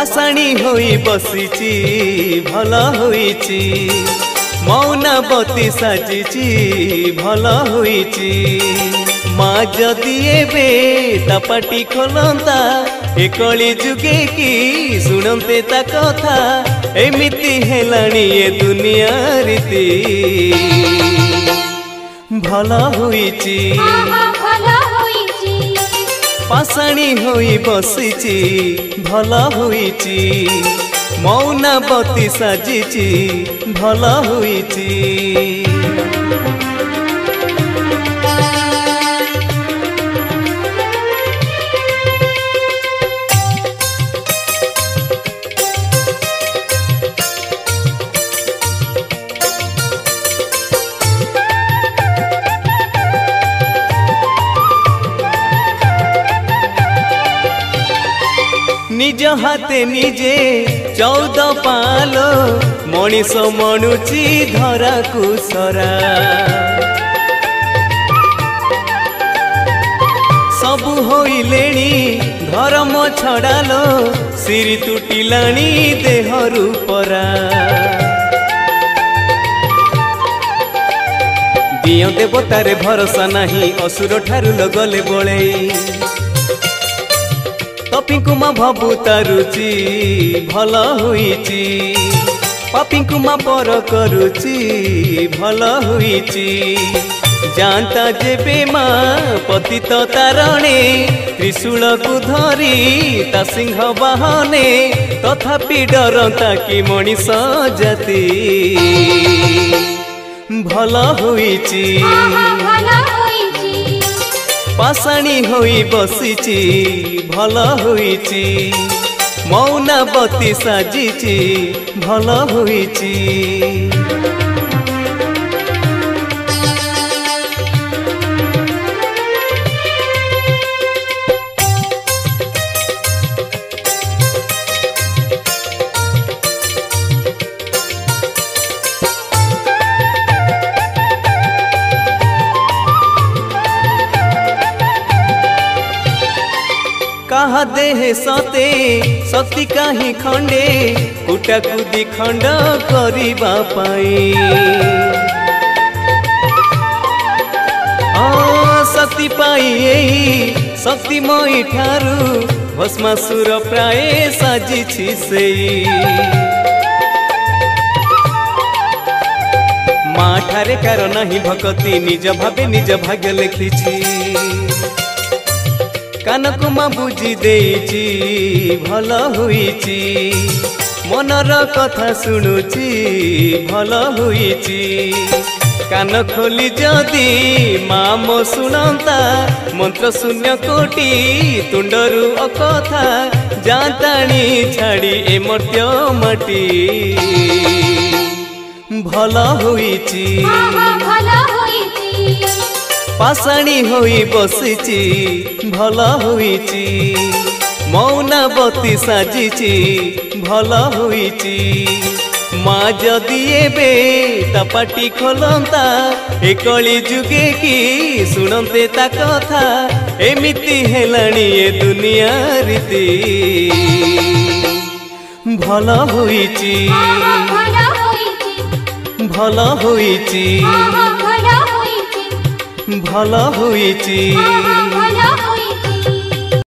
पाषाणी होई बसिची भल होईची मौनावती साजिची भल होईची माँ जदि एबे ता पाटी खोलंता ए कली जुगे की सुनते ता कथा एमिति हेलाणी ए दुनिया रीति भल होईची पाषाणी होई बसिची भल होईची मौनावती साजिची भल होईची। निज हाथे निजे 14 पालो मनीष मणुची धरा कुसरा सबु होइलेणी धर्म छड़ालो सिरी तुटिलाणी देहरु परा दियो देवतारे भरोसा नहीं असुर ठारू लगले बळे तपिंकु मा भबुता रुचि भल होईची पापिंकु मा पर करुचि भल होईची जानता जेबे मा पतित तारणे त्रिशूल को धरी ता सिंह बाहने तथापि डरता कि मनीष जाति भल होईची पाषाणी होई बसिची भल होईची मौनावती साजिची भल होईची। कहा देह सते शक्ति कहीं खंडे कुटा कुदी खंड करिबा पाई शक्ति पाई शक्तिमयी ठारू भस्मासुर प्राय साजिछि सेई माँ ठारे कार नहीं भक्ति निज भावे निज भाग्य लिखिछि कानक माँ बुझी देइची भल होईची मनर कथा शुणुची भल होईची कान खोली जदि माँ मो शुणता मंत्र शून्य कोटि तुंडरू अकथा जानताणी छाड़ी ए मर्त्य माटी भल होईची पाषाणी होई बसिची भल होईची मौनावती साजिची भल होईची माँ जदि एबे ता पाटी खोलंता ए कली जुगे की सुनते ता कथा एमिति हेलाणी ए दुनिया रीति भल होईची भल होईची भल होईची।